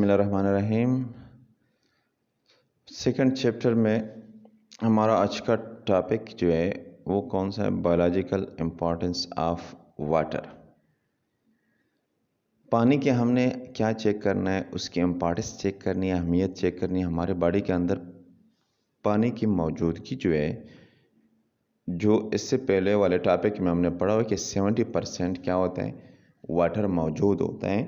बिस्मिल्लाहिर्रहमानिर्रहीम। Second chapter में हमारा आज का टॉपिक जो है वो कौन सा है? Biological importance of water. पानी के हमने क्या चेक करना है? उसकी इम्पोर्टेंस चेक करनी है, अहमियत चेक करनी है। हमारे बॉडी के अंदर पानी की मौजूदगी जो है, जो इससे पहले वाले टॉपिक में हमने पढ़ा हुआ कि 70% क्या होता है? वाटर मौजूद होता है।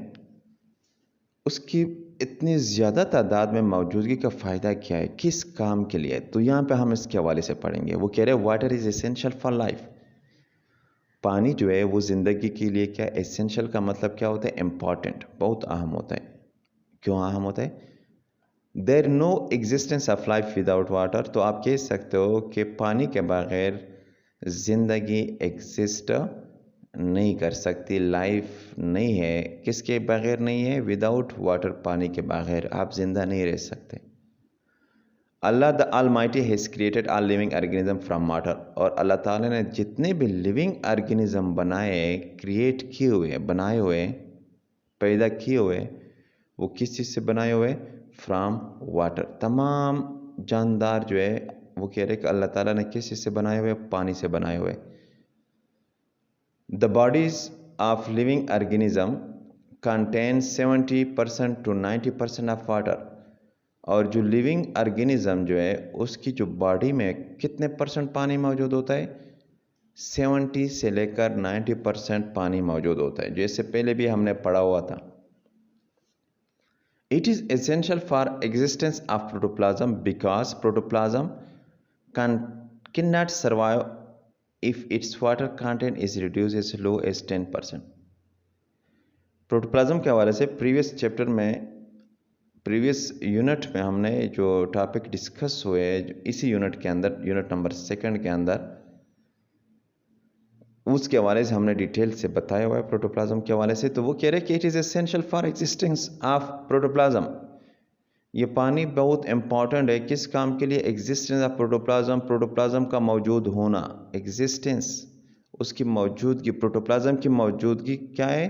उसकी इतनी ज़्यादा तादाद में मौजूदगी का फ़ायदा क्या है, किस काम के लिए? तो यहाँ पे हम इसके हवाले से पढ़ेंगे। वो कह रहे हैं water is essential for life. पानी जो है वो ज़िंदगी के लिए क्या एसेंशियल का मतलब क्या होता है? इम्पॉर्टेंट, बहुत अहम होता है। क्यों अहम होता है? There no existence of life without water. तो आप कह सकते हो कि पानी के बगैर ज़िंदगी एग्जिस्ट नहीं कर सकती, लाइफ नहीं है। किसके बगैर नहीं है? विदाउट वाटर, पानी के बगैर आप जिंदा नहीं रह सकते। Allah the almighty has created all living organism from water. और अल्लाह ताला ने जितने भी लिविंग ऑर्गेनिज्म बनाए, क्रिएट किए हुए, बनाए हुए, पैदा किए हुए, वो किस चीज़ से बनाए हुए? From water. तमाम जानदार जो है वो कह रहे कि अल्लाह ताला ने किस चीज़ से बनाए हुए? पानी से बनाए हुए। The bodies of living organism contain 70% to 90% of water। और जो लिविंग ऑर्गेनिज्म जो है उसकी जो बॉडी में कितने परसेंट पानी मौजूद होता है? 70 से लेकर 90% पानी मौजूद होता है, जैसे पहले भी हमने पढ़ा हुआ था। It is essential for existence of protoplasm because protoplasm can not survive if its water content is reduced as low as 10%। Protoplasm के हवाले से प्रीवियस यूनिट में हमने जो टॉपिक डिस्कस हुए, इसी यूनिट के अंदर, यूनिट नंबर 2 के अंदर, उसके हवाले से हमने डिटेल से बताया हुआ है प्रोटोप्लाज्म के हवाले से। तो वो कह रहे हैं कि it is essential for existence of protoplasm. ये पानी बहुत इंपॉर्टेंट है किस काम के लिए? एग्जिस्टेंस ऑफ प्रोटोप्लाज्म, प्रोटोप्लाज्म का मौजूद होना, एग्जिस्टेंस, उसकी मौजूदगी, प्रोटोप्लाज्म की मौजूदगी क्या है?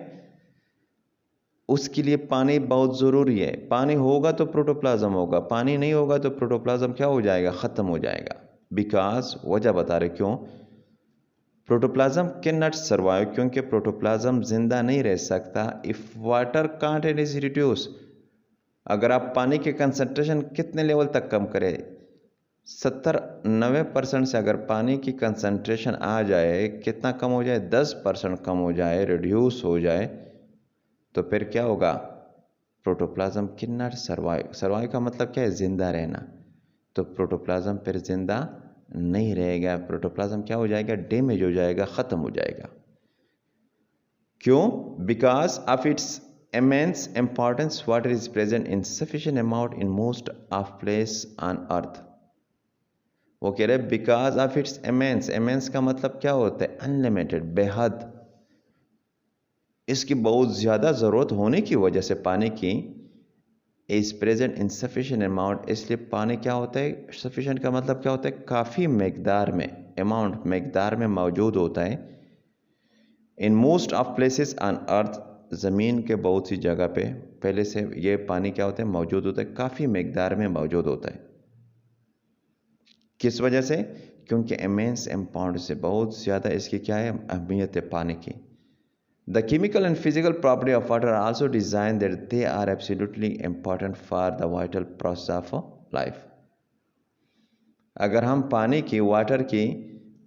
उसके लिए पानी बहुत ज़रूरी है। पानी होगा तो प्रोटोप्लाज्म होगा, पानी नहीं होगा तो प्रोटोप्लाज्म क्या हो जाएगा? ख़त्म हो जाएगा। बिकॉज वजह बता रहे क्यों? प्रोटोप्लाज्म कैन नॉट सर्वाइव, क्योंकि प्रोटोप्लाज्म जिंदा नहीं रह सकता if water content is reduce. अगर आप पानी के कंसंट्रेशन कितने लेवल तक कम करें? 70-90% से अगर पानी की कंसंट्रेशन आ जाए, कितना कम हो जाए? 10% कम हो जाए, रिड्यूस हो जाए, तो फिर क्या होगा? Protoplasm can not survive. Survive का मतलब क्या है? जिंदा रहना। तो प्रोटोप्लाज्म फिर जिंदा नहीं रहेगा। प्रोटोप्लाज्म क्या हो जाएगा? डैमेज हो जाएगा, ख़त्म हो जाएगा। क्यों? Because of its immense importance, water is present in sufficient amount in most of place on earth। वो कह रहे because of its immense। immense का मतलब क्या होता है? अनलिमिटेड, बेहद। इसकी बहुत ज़्यादा ज़रूरत होने की वजह से पानी की is present in sufficient amount. इसलिए पानी क्या होता है? सफिशेंट का मतलब क्या होता है? काफ़ी मकदार में, अमाउंट मकदार में मौजूद होता है। In most of places on earth, ज़मीन के बहुत सी जगह पे पहले से ये पानी क्या होता है? मौजूद होता है, काफ़ी मकदार में मौजूद होता है। किस वजह से? क्योंकि इमेंस अमाउंट से, बहुत ज़्यादा इसकी क्या है? अहमियत है पानी की। The chemical and physical property of water also design that they are absolutely important for the vital process of life. अगर हम पानी की, वाटर की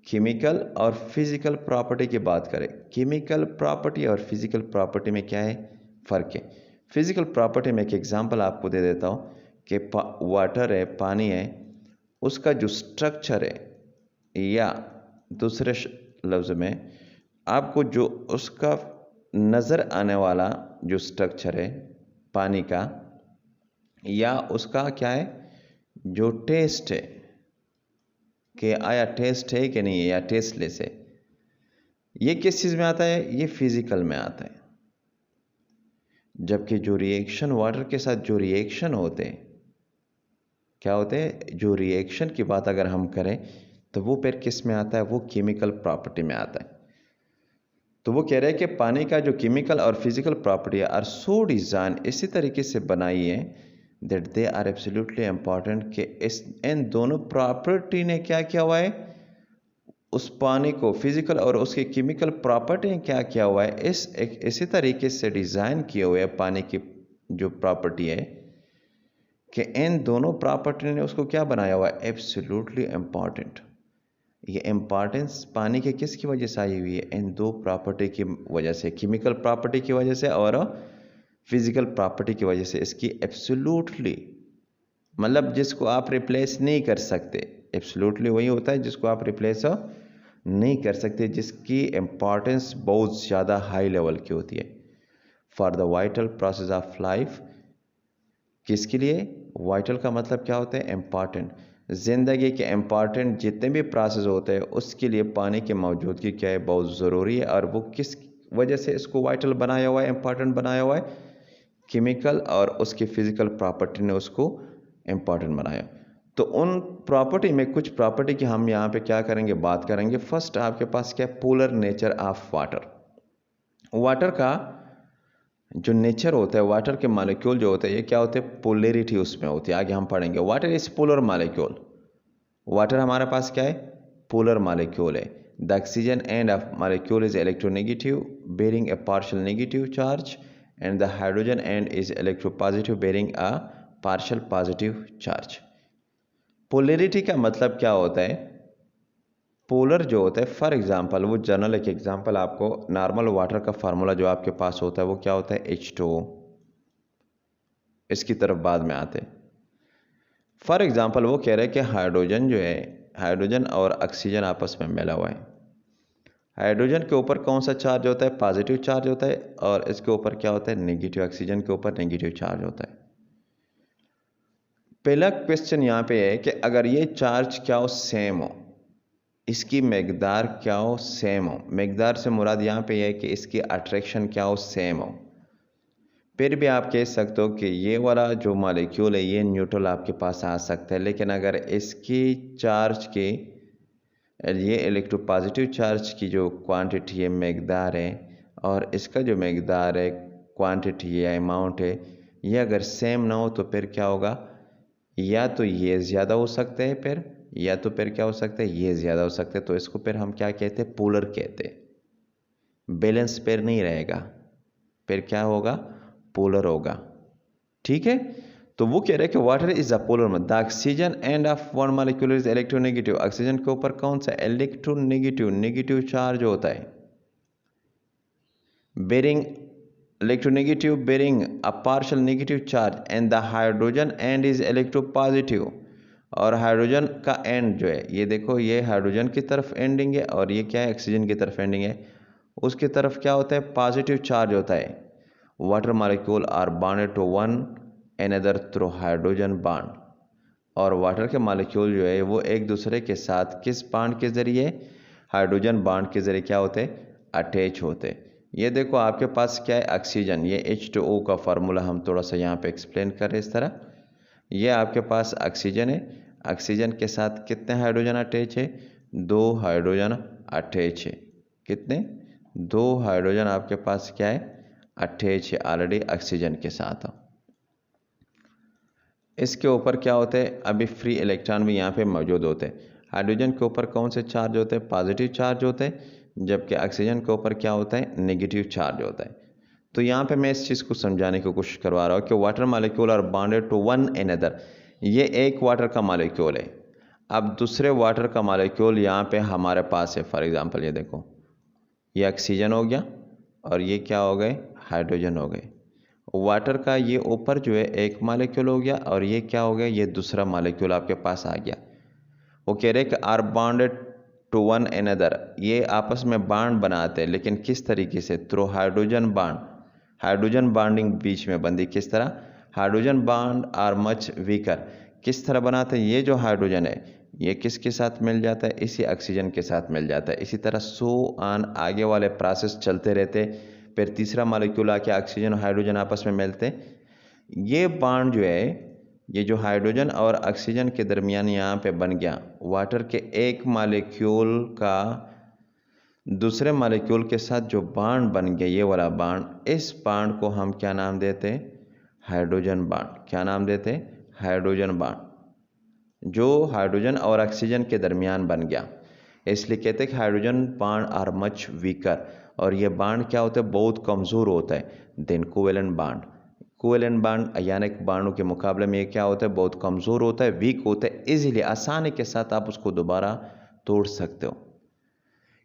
केमिकल और फिजिकल प्रॉपर्टी की बात करें, केमिकल प्रॉपर्टी और फिजिकल प्रॉपर्टी में क्या है? फ़र्क है। फिजिकल प्रॉपर्टी में एक एग्जांपल आपको दे देता हूँ कि वाटर है, पानी है, उसका जो स्ट्रक्चर है, या दूसरे लफ्ज़ में आपको जो उसका नज़र आने वाला जो स्ट्रक्चर है पानी का, या उसका क्या है जो टेस्ट है, कि आया टेस्ट है कि नहीं है, या टेस्टलेस है, ये किस चीज़ में आता है? ये फिजिकल में आता है। जबकि जो रिएक्शन, वाटर के साथ जो रिएक्शन होते हैं, क्या होते हैं? जो रिएक्शन की बात अगर हम करें तो वो फिर किस में आता है? वो केमिकल प्रॉपर्टी में आता है। तो वो कह रहे हैं कि पानी का जो केमिकल और physical property are so design इसी तरीके से बनाई है that they are absolutely important कि इन दोनों प्रॉपर्टी ने क्या किया हुआ है, उस पानी को फिजिकल और उसके केमिकल प्रॉपर्टी ने क्या किया हुआ है, इसी तरीके से डिज़ाइन किए हुए है पानी की जो प्रॉपर्टी है कि इन दोनों प्रॉपर्टी ने उसको क्या बनाया हुआ है, एब्सोल्युटली इम्पॉर्टेंट। ये इम्पॉर्टेंस पानी के किसकी वजह से आई हुई है, इन दो प्रॉपर्टी की वजह से, केमिकल प्रॉपर्टी की वजह से और फिजिकल प्रॉपर्टी की वजह से। इसकी एब्सोल्युटली मतलब जिसको आप रिप्लेस नहीं कर सकते, एब्सोल्युटली वही होता है जिसको आप रिप्लेस नहीं कर सकते, जिसकी इम्पॉर्टेंस बहुत ज़्यादा हाई लेवल की होती है for the vital process of life. किसके लिए, वाइटल का मतलब क्या होता है, इम्पॉर्टेंट। ज़िंदगी के इम्पॉर्टेंट जितने भी प्रोसेस होते हैं उसके लिए पानी की मौजूदगी क्या है, बहुत ज़रूरी है। और वो किस वजह से इसको वाइटल बनाया हुआ है, इम्पॉर्टेंट बनाया हुआ है, केमिकल और उसकी फ़िज़िकल प्रॉपर्टी ने उसको इम्पॉर्टेंट बनाया। तो उन प्रॉपर्टी में कुछ प्रॉपर्टी की हम यहाँ पे क्या करेंगे, बात करेंगे। फर्स्ट आपके पास क्या है, polar nature of water. Water का जो नेचर होता है, वाटर के मॉलिक्यूल जो होते हैं ये क्या होते हैं, पोलरिटी उसमें होती है। आगे हम पढ़ेंगे water is polar molecule. Water हमारे पास क्या है, पोलर मॉलिक्यूल है। The oxygen end of molecule is electronegative bearing a partial negative charge and the hydrogen end is electropositive bearing a partial positive charge. Polarity का मतलब क्या होता है, पोलर जो होता है, फॉर एग्जांपल वो जनरल एक एग्जांपल आपको, नॉर्मल वाटर का फार्मूला जो आपके पास होता है वो क्या होता है, H2O। इसकी तरफ बाद में आते हैं। फॉर एग्जांपल वो कह रहे हैं कि हाइड्रोजन जो है, हाइड्रोजन और ऑक्सीजन आपस में मिला हुआ है। हाइड्रोजन के ऊपर कौन सा चार्ज होता है, पॉजिटिव चार्ज होता है, और इसके ऊपर क्या होता है, नेगेटिव। ऑक्सीजन के ऊपर नेगेटिव चार्ज होता है। पहला क्वेश्चन यहाँ पे है कि अगर ये चार्ज क्या हो, सेम हो, इसकी मकदार क्या हो, सेम हो। मकदार से मुराद यहाँ पे है कि इसकी अट्रैक्शन क्या हो, सेम हो। फिर भी आप कह सकते हो कि ये वाला जो मॉलिक्यूल है ये न्यूट्रल आपके पास आ सकता है, लेकिन अगर इसकी चार्ज की, ये इलेक्ट्रोपॉजिटिव चार्ज की जो क्वांटिटी है, मकदार है, और इसका जो मकदार है, क्वांटिटी या अमाउंट है, ये अगर सेम ना हो तो फिर क्या होगा, या तो ये ज़्यादा हो सकता है फिर, या तो फिर क्या हो सकता है, ये ज़्यादा हो सकता है। तो इसको फिर हम क्या कहते हैं, पोलर कहते हैं। बैलेंस पेयर नहीं रहेगा, फिर क्या होगा, पोलर होगा। ठीक है। तो वो कह रहे हैं कि water is a polar. The oxygen end of one molecule is electronegative. Oxygen के ऊपर कौन सा, इलेक्ट्रोनेगेटिव, नेगेटिव चार्ज होता है। Bearing electronegative bearing a partial negative charge and the hydrogen end is electropositive. और हाइड्रोजन का एंड जो है, ये देखो, ये हाइड्रोजन की तरफ एंडिंग है और ये क्या है, ऑक्सीजन की तरफ एंडिंग है। उसकी तरफ क्या होता है, पॉजिटिव चार्ज होता है। Water molecule are bonded to one another through hydrogen bond. और वाटर के मॉलिक्यूल जो है वो एक दूसरे के साथ किस बॉन्ड के ज़रिए, हाइड्रोजन बॉन्ड के ज़रिए क्या होते, अटैच होते। ये देखो आपके पास क्या है, ऑक्सीजन, ये H2O का फार्मूला हम थोड़ा सा यहाँ पे एक्सप्लेन करें इस तरह। ये आपके पास ऑक्सीजन है, ऑक्सीजन के साथ कितने हाइड्रोजन अटैच है, 2 हाइड्रोजन अटैच है। कितने, 2 हाइड्रोजन आपके पास क्या है, अटैच है ऑलरेडी ऑक्सीजन के साथ। इसके ऊपर क्या होते हैं, अभी फ्री इलेक्ट्रॉन भी यहाँ पे मौजूद होते हैं। हाइड्रोजन के ऊपर कौन से चार्ज होते हैं, पॉजिटिव चार्ज होते हैं, जबकि ऑक्सीजन के ऊपर क्या होता है, नेगेटिव चार्ज होता है। तो यहाँ पे मैं इस चीज़ को समझाने की कोशिश करवा रहा हूँ कि water molecule are bonded to one another. ये एक वाटर का मॉलिक्यूल है। अब दूसरे वाटर का मॉलिक्यूल यहाँ पे हमारे पास है। फॉर एग्जांपल ये देखो, ये ऑक्सीजन हो गया और ये क्या हो गए, हाइड्रोजन हो गए। वाटर का ये ऊपर जो है एक मॉलिक्यूल हो गया और ये क्या हो गया, ये दूसरा मॉलिक्यूल आपके पास आ गया। वो कह रहे कि are bonded to one another, ये आपस में बॉन्ड बनाते हैं, लेकिन किस तरीके से, through hydrogen bond. Hydrogen bonding बीच में बंदी, किस तरह, hydrogen bond are much weaker. किस तरह बनाते हैं, ये जो हाइड्रोजन है ये किसके साथ मिल जाता है, इसी ऑक्सीजन के साथ मिल जाता है। इसी तरह सो ऑन आगे वाले प्रोसेस चलते रहते। फिर तीसरा मॉलिक्यूल आके ऑक्सीजन और हाइड्रोजन आपस में मिलते। ये बॉन्ड जो है, ये जो हाइड्रोजन और ऑक्सीजन के दरमियान यहाँ पे बन गया, वाटर के एक मॉलिक्यूल का दूसरे मॉलिक्यूल के साथ जो बॉन्ड बन गया, ये वाला बॉन्ड, इस बॉन्ड को हम क्या नाम देते हैं? Hydrogen bond. क्या नाम देते हैं? हाइड्रोजन बॉन्ड, जो हाइड्रोजन और ऑक्सीजन के दरमियान बन गया। इसलिए कहते हैं कि hydrogen bond are much weaker, और ये बॉन्ड क्या होता है? बहुत कमज़ोर होता है then covalent bond. Covalent bond ionic बॉन्डों के मुकाबले में ये क्या होता है? बहुत कमज़ोर होता है, वीक होता है, इजीली आसानी के साथ आप उसको दोबारा तोड़ सकते हो।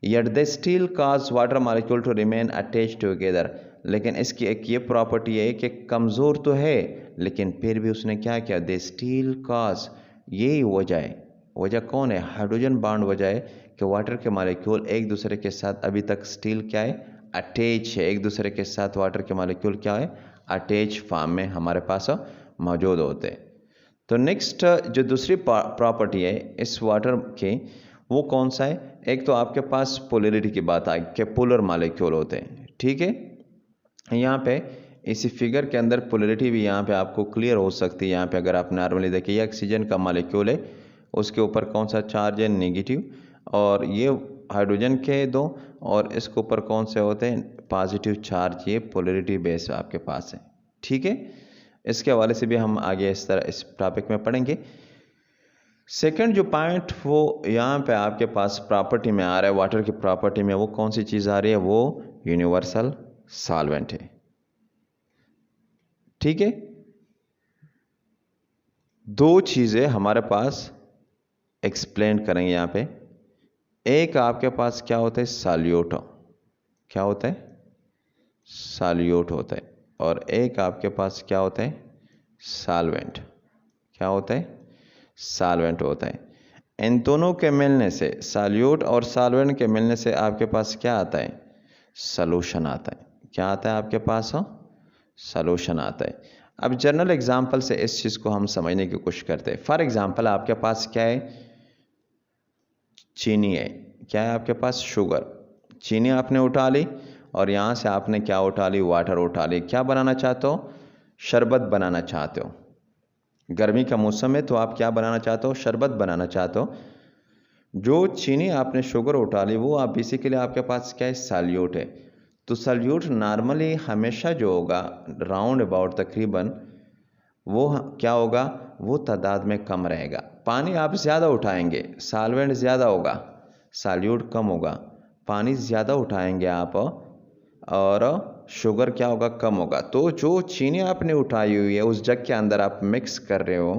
Yet they still cause water molecule to remain attached together। लेकिन इसकी एक ये प्रॉपर्टी है कि कमज़ोर तो है, लेकिन फिर भी उसने क्या किया? दे स्टिल cause, यही वजह है। वजह कौन है? हाइड्रोजन बॉन्ड वजह है कि वाटर के मॉलिक्यूल एक दूसरे के साथ अभी तक स्टिल क्या है? अटैच है। एक दूसरे के साथ वाटर के मॉलिक्यूल क्या है? अटैच फॉर्म में हमारे पास मौजूद होते हैं। तो नेक्स्ट जो दूसरी प्रॉपर्टी है इस वाटर की, वो कौन सा है? एक तो आपके पास पोलरिटी की बात आई कि पोलर मॉलिक्यूल होते हैं, ठीक है। यहाँ पे इसी फिगर के अंदर पोलरिटी भी यहाँ पे आपको क्लियर हो सकती है। यहाँ पे अगर आप नॉर्मली देखिए, ये ऑक्सीजन का मॉलिक्यूल है, उसके ऊपर कौन सा चार्ज है? नेगेटिव। और ये हाइड्रोजन के दो, और इसके ऊपर कौन से होते हैं? Positive charge. ये पोलरिटी बेस आपके पास है, ठीक है। इसके हवाले से भी हम आगे इस तरह इस टॉपिक में पढ़ेंगे। सेकंड जो पॉइंट वो यहाँ पे आपके पास प्रॉपर्टी में आ रहा है, वाटर की प्रॉपर्टी में, वो कौन सी चीज़ आ रही है? वो यूनिवर्सल सॉल्वेंट है, ठीक है। दो चीज़ें हमारे पास एक्सप्लेन करेंगे यहाँ पे। एक आपके पास क्या होता है? सॉल्यूट। क्या होता है? सॉल्यूट होता है। और एक आपके पास क्या होता है? सॉल्वेंट। क्या होता है? सॉल्वेंट होता है। इन दोनों के मिलने से, सॉल्यूट और सॉल्वेंट के मिलने से आपके पास क्या आता है? सॉल्यूशन आता है। क्या आता है आपके पास? सॉल्यूशन आता है। अब जनरल एग्जांपल से इस चीज़ को हम समझने की कोशिश करते हैं। फॉर एग्जांपल आपके पास क्या है? चीनी है। क्या है आपके पास? शुगर। चीनी आपने उठा ली, और यहाँ से आपने क्या उठा ली? वाटर उठा ली। क्या बनाना चाहते हो? शरबत बनाना चाहते हो। गर्मी का मौसम है तो आप क्या बनाना चाहते हो? शरबत बनाना चाहते हो। जो चीनी आपने शुगर उठा ली, वो आप बेसिकली आपके पास क्या है? सॉल्यूट है। तो सॉल्यूट नॉर्मली हमेशा जो होगा राउंड अबाउट तकरीबन वो क्या होगा? वो तादाद में कम रहेगा। पानी आप ज़्यादा उठाएंगे, सॉल्वेंट ज़्यादा होगा, सॉल्यूट कम होगा। पानी ज़्यादा उठाएंगे आप, और शुगर क्या होगा? कम होगा। तो जो चीनी आपने उठाई हुई है उस जग के अंदर आप मिक्स कर रहे हो,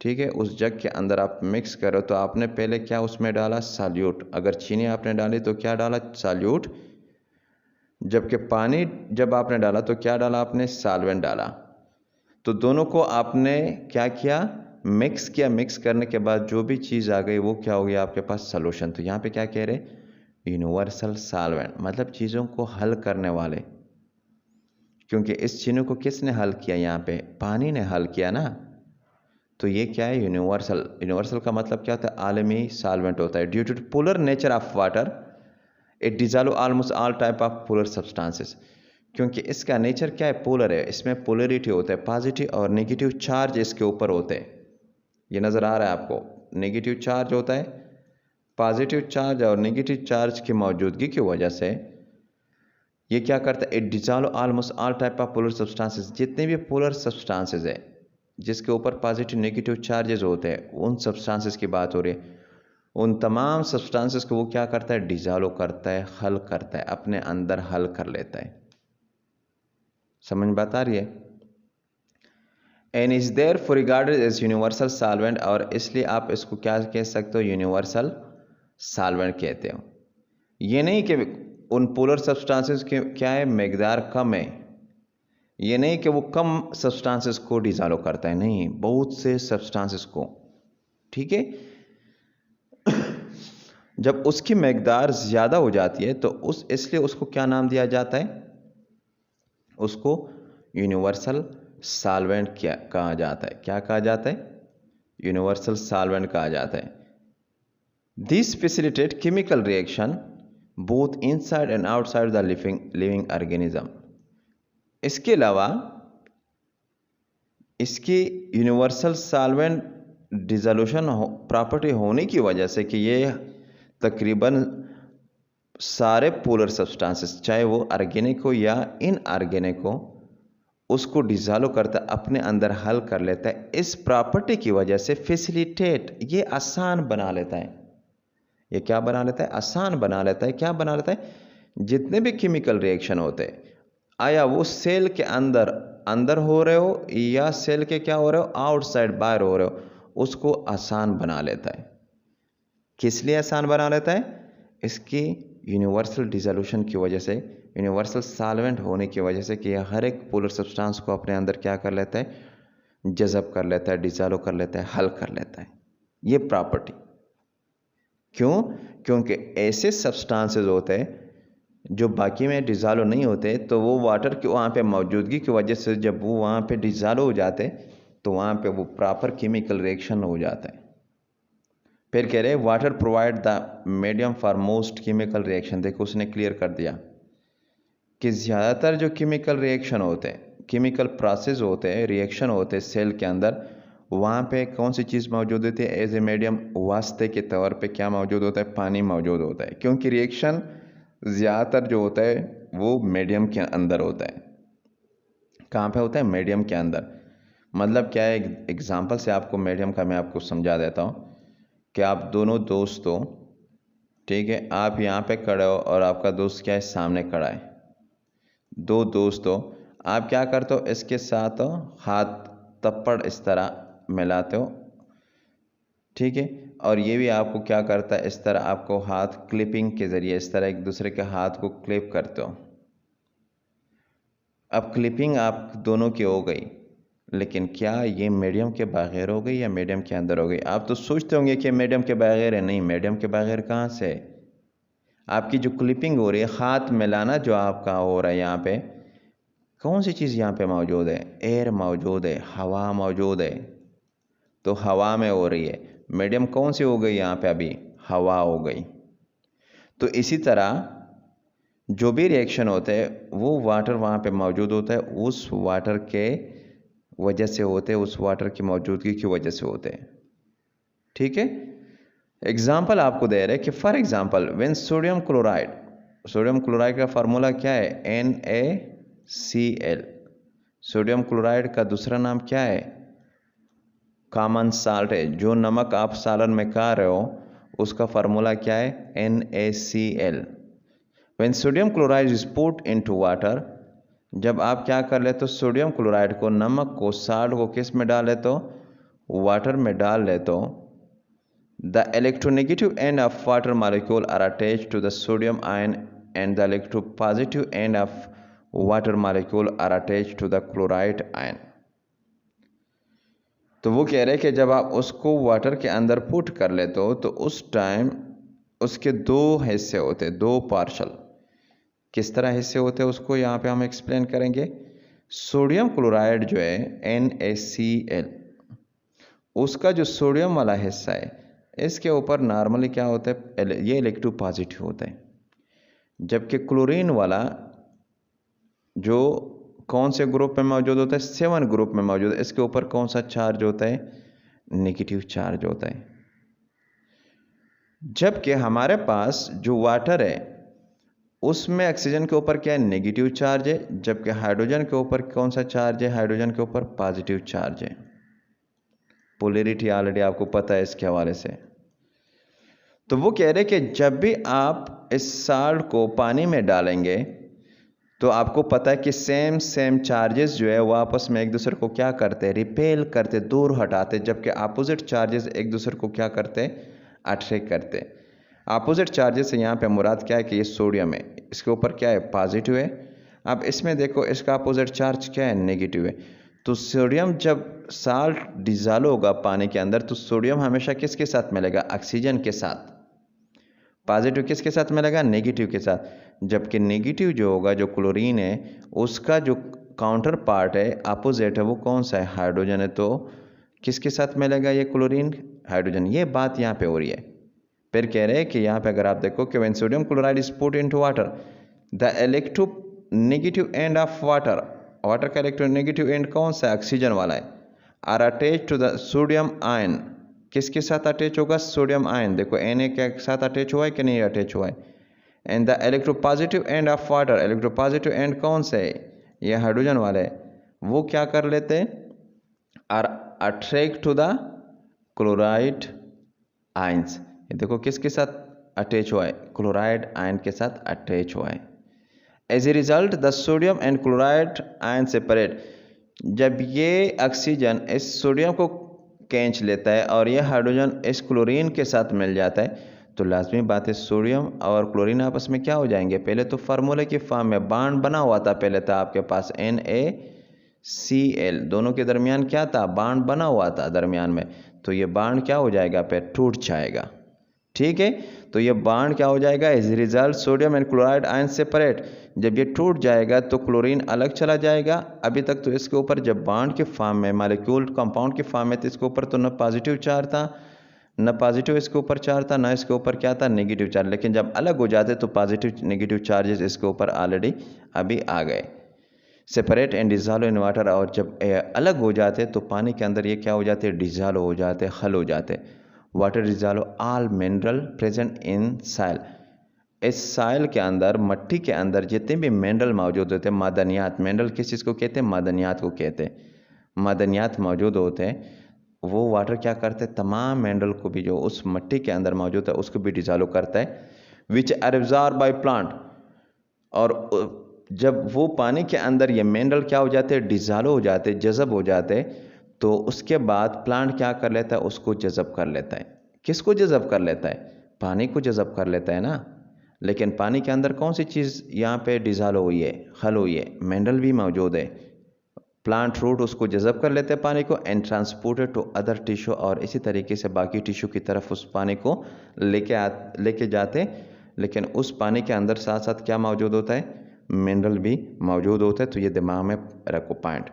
ठीक है, उस जग के अंदर आप मिक्स कर रहे हो, तो आपने पहले क्या उसमें डाला? सॉल्यूट। अगर चीनी आपने डाली तो क्या डाला? सॉल्यूट। जबकि पानी जब आपने डाला तो क्या डाला आपने? सॉल्वेंट डाला। तो दोनों को आपने क्या किया? मिक्स किया। मिक्स करने के बाद जो भी चीज़ आ गई वो क्या हो गया आपके पास? सॉल्यूशन। तो यहाँ पे क्या कह रहे? यूनिवर्सल सॉल्वेंट, मतलब चीज़ों को हल करने वाले। क्योंकि इस चीज़ों को किसने हल किया? यहाँ पे पानी ने हल किया ना। तो ये क्या है? यूनिवर्सल। यूनिवर्सल का मतलब क्या होता है? आलमी सॉल्वेंट होता है। Due to polar nature of water it dissolve almost all type of polar substances. क्योंकि इसका नेचर क्या है? पोलर है। इसमें पोलरिटी होता है, पॉजिटिव और नेगेटिव चार्ज इसके ऊपर होते हैं। ये नज़र आ रहा है आपको? नेगेटिव चार्ज होता है, पॉजिटिव चार्ज और नेगेटिव चार्ज की मौजूदगी की वजह से ये क्या करता है? It dissolve almost all type of polar substances. जितने भी पोलर सब्सटेंसेस है जिसके ऊपर पॉजिटिव नेगेटिव चार्जेस होते हैं, उन सब्सटेंसेस की बात हो रही है। उन तमाम सब्सटेंसेस को वो क्या करता है? डिजॉल्व करता है, हल करता है, अपने अंदर हल कर लेता है। समझ में बात आ रही है? And is therefore regarded as universal solvent, और इसलिए आप इसको क्या कह सकते हो? यूनिवर्सल सॉल्वेंट कहते हो। ये नहीं कि उन पोलर सब्सटेंसेस के क्या है? मकदार कम है। ये नहीं कि वो कम सब्सटेंसेस को डिजॉल्व करता है, नहीं, बहुत से सब्सटेंसेस को, ठीक है। जब उसकी मकदार ज़्यादा हो जाती है तो इसलिए उसको क्या नाम दिया जाता है? उसको यूनिवर्सल सॉल्वेंट क्या कहा जाता है? क्या कहा जाता है? यूनिवर्सल सॉल्वेंट कहा जाता है। This facilitate chemical reaction both inside and outside the living organism. इसके अलावा इसकी यूनिवर्सल सॉल्वेंट डिसोल्यूशन प्रॉपर्टी होने की वजह से कि ये तकरीबन सारे पोलर सब्सटेंसेस, चाहे वो ऑर्गेनिक हो या इनऑर्गेनिक हो, उसको डिसॉल्व करता अपने अंदर हल कर लेता है। इस प्रॉपर्टी की वजह से फैसिलिटेट, ये आसान बना लेता है। ये क्या बना लेता है? आसान बना लेता है। क्या बना लेता है? जितने भी केमिकल रिएक्शन होते हैं, आया वो सेल के अंदर अंदर हो रहे हो या सेल के क्या हो रहे हो, आउटसाइड बाहर हो रहे हो, उसको आसान बना लेता है। किस लिए आसान बना लेता है? इसकी यूनिवर्सल डिसोल्यूशन की वजह से, यूनिवर्सल सॉल्वेंट होने की वजह से, कि हर एक पोलर सब्सटेंस को अपने अंदर क्या कर लेता है? जज़ब कर लेता है, डिसॉल्व कर लेता है, हल कर लेता है। ये प्रॉपर्टी क्यों? क्योंकि ऐसे सब्सटेंसेस होते हैं जो बाकी में डिसॉल्व नहीं होते, तो वो वाटर की वहाँ पे मौजूदगी की वजह से जब वो वहाँ पे डिसॉल्व हो जाते तो वहाँ पे वो प्रॉपर केमिकल रिएक्शन हो जाता है। फिर कह रहे water provide the medium for most chemical reaction. देखो उसने क्लियर कर दिया कि ज़्यादातर जो केमिकल रिएक्शन होते हैं, केमिकल प्रोसेस होते हैं, रिएक्शन होते हैं सेल के अंदर, वहाँ पे कौन सी चीज़ मौजूद होती है? एज ए मीडियम, वास्ते के तौर पे क्या मौजूद होता है? पानी मौजूद होता है। क्योंकि रिएक्शन ज़्यादातर जो होता है वो मीडियम के अंदर होता है। कहाँ पे होता है? मीडियम के अंदर। मतलब क्या है? एग्जांपल से आपको मीडियम का मैं आपको समझा देता हूँ कि आप दोनों दोस्त हो, ठीक है, आप यहाँ पे खड़े हो और आपका दोस्त क्या है? सामने खड़ा है। दो दोस्त हो, आप क्या करते हो? इसके साथ हाथ तप्पड़ इस तरह मिलाते हो, ठीक है, और ये भी आपको क्या करता है? इस तरह आपको हाथ क्लिपिंग के ज़रिए इस तरह एक दूसरे के हाथ को क्लिप करते हो। अब क्लिपिंग आप दोनों की हो गई, लेकिन क्या ये मीडियम के बगैर हो गई या मीडियम के अंदर हो गई? आप तो सोचते होंगे कि मीडियम के बगैर है। नहीं, मीडियम के बगैर कहाँ से? आपकी जो क्लिपिंग हो रही है, हाथ मिलाना जो आपका हो रहा है, यहाँ पे कौन सी चीज़ यहाँ पे मौजूद है? एयर मौजूद है, हवा मौजूद है, तो हवा में हो रही है। मीडियम कौन सी हो गई यहाँ पे? अभी हवा हो गई। तो इसी तरह जो भी रिएक्शन होते हैं वो वाटर वहाँ पे मौजूद होता है, उस वाटर के वजह से होते हैं, उस वाटर की मौजूदगी की वजह से होते हैं। ठीक है, एग्जाम्पल आपको दे रहे हैं कि for example when sodium chloride, sodium chloride का फार्मूला क्या है? NaCl। सोडियम क्लोराइड का दूसरा नाम क्या है? कॉमन साल्ट है। जो नमक आप सालन में खा रहे हो उसका फार्मूला क्या है? NaCl। When sodium chloride is put into water, जब आप क्या कर लेते हो? सोडियम क्लोराइड को, नमक को, साल्ट को किस में डाल लेते हो? वाटर में डाल लेते हो। The electronegative end of water molecule are attached to the sodium ion and the electropositive end of water molecule are attached to the chloride ion। तो वो कह रहे हैं कि जब आप उसको वाटर के अंदर पुट कर लेते हो तो उस टाइम उसके दो हिस्से होते हैं, दो पार्शल। किस तरह हिस्से होते हैं उसको यहाँ पे हम एक्सप्लेन करेंगे। सोडियम क्लोराइड जो है NaCl, उसका जो सोडियम वाला हिस्सा है इसके ऊपर नॉर्मली क्या होता है? ये इलेक्ट्रोपॉजिटिव होता है। जबकि क्लोरीन वाला जो कौन से ग्रुप में मौजूद होता है? 7 ग्रुप में मौजूद है। इसके ऊपर कौन सा चार्ज होता है? नेगेटिव चार्ज होता है। जबकि हमारे पास जो वाटर है उसमें ऑक्सीजन के ऊपर क्या है? नेगेटिव चार्ज है, जबकि हाइड्रोजन के ऊपर कौन सा चार्ज है? हाइड्रोजन के ऊपर पॉजिटिव चार्ज है। पोलैरिटी ऑलरेडी आपको पता है इसके हवाले से। तो वो कह रहे कि जब भी आप इस साल्ट को पानी में डालेंगे तो आपको पता है कि सेम चार्जेस जो है वो आपस में एक दूसरे को क्या करते हैं? रिपेल करते, दूर हटाते, जबकि अपोजिट चार्जेस एक दूसरे को क्या करते हैं? अट्रैक्ट करते। अपोजिट चार्जेस से यहाँ पे मुराद क्या है? कि ये सोडियम है, इसके ऊपर क्या है? पॉजिटिव है। अब इसमें देखो इसका अपोजिट चार्ज क्या है? नेगेटिव है। तो सोडियम जब साल्ट डिसॉल्व होगा पानी के अंदर तो सोडियम हमेशा किसके साथ मिलेगा? ऑक्सीजन के साथ। पॉजिटिव किसके साथ मिलेगा? नेगेटिव के साथ। जबकि नेगेटिव जो होगा, जो क्लोरीन है, उसका जो काउंटर पार्ट है, अपोजिट है, वो कौन सा है? हाइड्रोजन है। तो किसके साथ मिलेगा ये क्लोरीन? हाइड्रोजन। ये बात यहाँ पे हो रही है। फिर कह रहे हैं कि यहाँ पे अगर आप देखो कि when sodium chloride is put into water, the electronegative end of water, water का इलेक्ट्रोनेगेटिव एंड कौन सा है? ऑक्सीजन वाला है। Are attach to the sodium ion. किसके साथ अटैच होगा? Sodium ion. देखो Na के साथ अटैच हुआ है कि नहीं अटैच हुआ है? And the electropositive and of water, electropositive and कौन से है, ये हाइड्रोजन वाले, वो क्या कर लेते हैं, are attract to the chloride ions. ये देखो किसके साथ अटैच हुआ है, क्लोराइड आयन के साथ अटैच हुआ है। As a result the sodium and chloride ion separate, जब ये ऑक्सीजन इस सोडियम को खींच लेता है और ये हाइड्रोजन इस क्लोरीन के साथ मिल जाता है, तो लाजमी बात है सोडियम और क्लोरीन आपस में क्या हो जाएंगे, पहले तो फार्मूले की फॉर्म में बांड बना हुआ था, पहले था आपके पास NaCl, दोनों के दरमियान क्या था, बांड बना हुआ था दरमियान में, तो ये बांड क्या हो जाएगा, पे टूट जाएगा। ठीक है, तो ये बांड क्या हो जाएगा, as result sodium and chloride ion separate, जब ये टूट जाएगा तो क्लोरीन अलग चला जाएगा। अभी तक तो इसके ऊपर जब बांड के फॉर्म में, मालिक्यूल कंपाउंड के फॉर्म में, तो इसके ऊपर तो न पॉजिटिव चार्ज था, न पॉजिटिव इसके ऊपर चार्ज था, न इसके ऊपर क्या था, नेगेटिव चार्ज, लेकिन जब अलग हो जाते तो पॉजिटिव नेगेटिव चार्जेस इसके ऊपर ऑलरेडी अभी आ गए। Separate and dissolve in water, और जब अलग हो जाते तो पानी के अंदर ये क्या हो जाते, डिजॉल्व हो जाते, हल हो जाते। Water dissolve all mineral present in soil, इस सॉइल के अंदर, मट्टी के अंदर जितने भी मिनरल मौजूद होते हैं, मादनियात, मिनरल किस चीज़ को कहते हैं, मादनियात को कहते हैं, मादनियात मौजूद होते हैं, वो वाटर क्या करते हैं, तमाम मिनरल को भी जो उस मट्टी के अंदर मौजूद है उसको भी डिजॉल्व करता है, which are absorb by plant, और जब वो पानी के अंदर ये मिनरल क्या हो जाते हैं, डिजॉल्व हो जाते, जज़ब हो जाते, तो उसके बाद प्लांट क्या कर लेता है, उसको जज़ब कर लेता है। किसको जज़ब कर लेता है, पानी को जज़ब कर लेता है ना, लेकिन पानी के अंदर कौन सी चीज़ यहाँ पे डिजॉल्व हुई है, हल हुई है, मिनरल भी मौजूद है, प्लांट रूट उसको जज़ब कर लेते हैं पानी को, and transported to other tissue, और इसी तरीके से बाकी टिश्यू की तरफ उस पानी को लेके जाते, लेकिन उस पानी के अंदर साथ साथ क्या मौजूद होता है, मिनरल भी मौजूद होता है। तो ये दिमाग में रखो पॉइंट।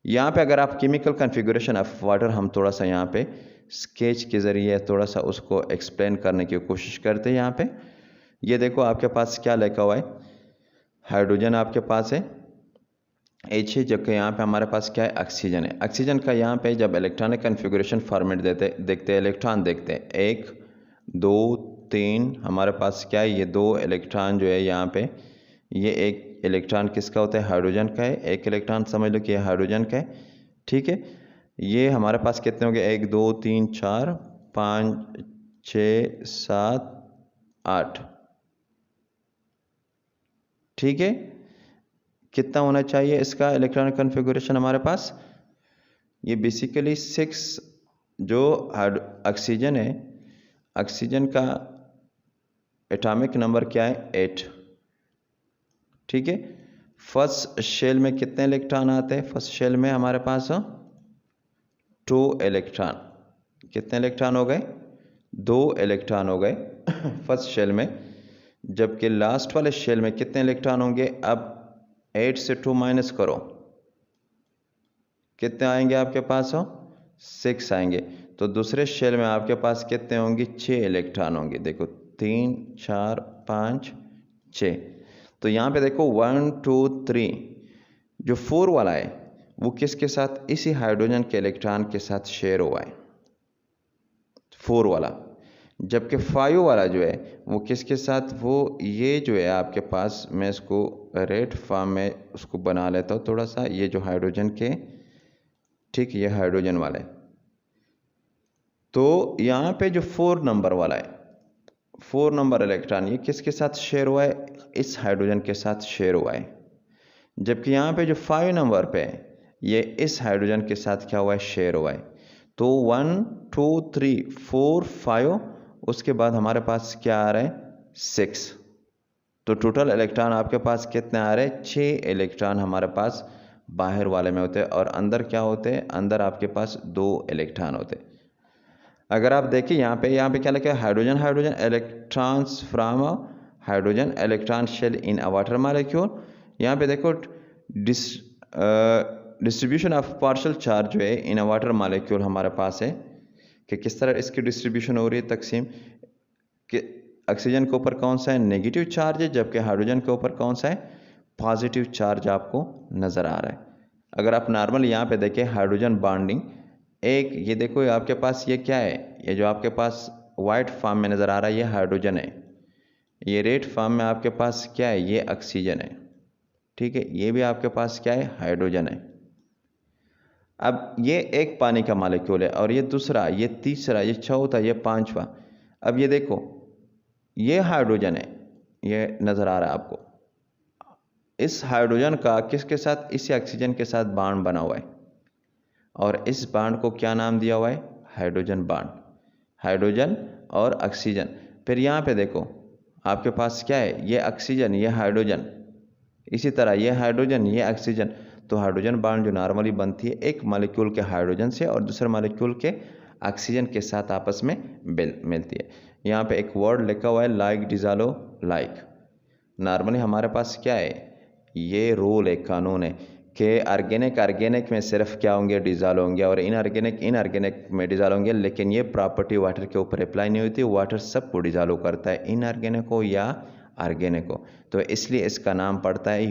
यहाँ पे अगर आप केमिकल कन्फिगरेशन ऑफ वाटर, हम थोड़ा सा यहाँ पे स्केच के ज़रिए थोड़ा सा उसको एक्सप्लेन करने की कोशिश करते हैं। यहाँ पे ये देखो आपके पास क्या लिखा हुआ है, हाइड्रोजन आपके पास है H है, जबकि यहाँ पे हमारे पास क्या है, ऑक्सीजन है। ऑक्सीजन का यहाँ पे जब इलेक्ट्रॉनिक कन्फिगरेशन फॉर्मेट देखते हैं, इलेक्ट्रॉन देखते हैं, 1 2 3, हमारे पास क्या है, ये 2 इलेक्ट्रॉन जो है यहाँ पे, ये एक इलेक्ट्रॉन किसका होता है, हाइड्रोजन का है, एक इलेक्ट्रॉन समझ लो कि ये हाइड्रोजन का है। ठीक है, ये हमारे पास कितने हो गए, 1 2 3 4 5 6 7 8। ठीक है, कितना होना चाहिए इसका इलेक्ट्रॉनिक कन्फिगरेशन हमारे पास, ये बेसिकली 6, जो ऑक्सीजन है, ऑक्सीजन का एटॉमिक नंबर क्या है, 8। ठीक है, फर्स्ट शेल में कितने इलेक्ट्रॉन आते हैं, फर्स्ट शेल में हमारे पास 2 इलेक्ट्रॉन, कितने इलेक्ट्रॉन हो गए, 2 इलेक्ट्रॉन हो गए फर्स्ट शेल में, जबकि लास्ट वाले शेल में कितने इलेक्ट्रॉन होंगे, अब 8 से 2 माइनस करो, कितने आएंगे आपके पास, 6 आएंगे। तो दूसरे शेल में आपके पास कितने होंगे, 6 इलेक्ट्रॉन होंगे, देखो 3 4 5 6। तो यहाँ पे देखो 1 2 3, जो 4 वाला है वो किसके साथ, इसी हाइड्रोजन के इलेक्ट्रॉन के साथ शेयर हुआ है, 4 वाला, जबकि 5 वाला जो है वो किसके साथ, वो ये जो है आपके पास, मैं इसको रेड फॉर्म में उसको बना लेता हूँ थोड़ा सा, ये जो हाइड्रोजन के, ठीक, ये हाइड्रोजन वाला है, तो यहाँ पे जो 4 नंबर वाला है, 4 नंबर इलेक्ट्रॉन, ये किसके साथ शेयर हुआ है, इस हाइड्रोजन के साथ शेयर हुआ है, जबकि यहाँ पे जो 5 नंबर पे है, ये इस हाइड्रोजन के साथ क्या हुआ है, शेयर हुआ है। तो 1 2 3 4 5, उसके बाद हमारे पास क्या आ रहा है, 6। तो टोटल इलेक्ट्रॉन आपके पास कितने आ रहे हैं, 6 इलेक्ट्रॉन हमारे पास बाहर वाले में होते हैं, और अंदर क्या होते हैं, अंदर आपके पास 2 इलेक्ट्रॉन होते हैं। अगर आप देखिए यहाँ पे क्या लिखा है, hydrogen hydrogen electrons from hydrogen electron shell in a water molecule. यहाँ पे देखो डिस्ट्रीब्यूशन ऑफ पार्शियल चार्ज जो है इन अ वाटर मॉलिक्यूल हमारे पास है, कि किस तरह इसकी डिस्ट्रीब्यूशन हो रही है, तकसीम कि ऑक्सीजन के ऊपर कौन सा है, नेगेटिव चार्ज है, जबकि हाइड्रोजन के ऊपर कौन सा है, पॉजिटिव चार्ज आपको नज़र आ रहा है। अगर आप नॉर्मल यहाँ पे देखें हाइड्रोजन बॉन्डिंग, एक ये देखो आपके पास ये क्या है, ये जो आपके पास वाइट फॉर्म में नज़र आ रहा है, ये हाइड्रोजन है, ये रेड फॉर्म में आपके पास क्या है, ये ऑक्सीजन है, ठीक है। ये भी आपके पास क्या है, हाइड्रोजन है। अब ये एक पानी का मॉलिक्यूल है और ये दूसरा, ये तीसरा, ये चौथा, ये पांचवा। अब ये देखो, ये हाइड्रोजन है, ये नज़र आ रहा है आपको। इस हाइड्रोजन का किसके साथ, इसी ऑक्सीजन के साथ बॉन्ड बना हुआ है और इस बॉन्ड को क्या नाम दिया हुआ है, हाइड्रोजन बॉन्ड। हाइड्रोजन और ऑक्सीजन। फिर यहाँ पे देखो आपके पास क्या है, ये ऑक्सीजन, ये हाइड्रोजन, इसी तरह ये हाइड्रोजन, ये ऑक्सीजन। तो हाइड्रोजन बॉन्ड जो नॉर्मली बनती है एक मॉलिक्यूल के हाइड्रोजन से और दूसरे मॉलिक्यूल के ऑक्सीजन के साथ आपस में मिलती है। यहाँ पे एक वर्ड लिखा हुआ है लाइक डिजालो लाइक। नॉर्मली हमारे पास क्या है, ये रूल एक कानून है कि ऑर्गेनिक में सिर्फ क्या होंगे, डिजॉल्व होंगे, और इनऑर्गेनिक में डिजॉल्व होंगे। लेकिन ये प्रॉपर्टी वाटर के ऊपर अप्लाई नहीं होती, वाटर सबको डिजॉल्व करता है, इनऑर्गेनिक हो या ऑर्गेनिक हो। तो इसलिए इसका नाम पड़ता है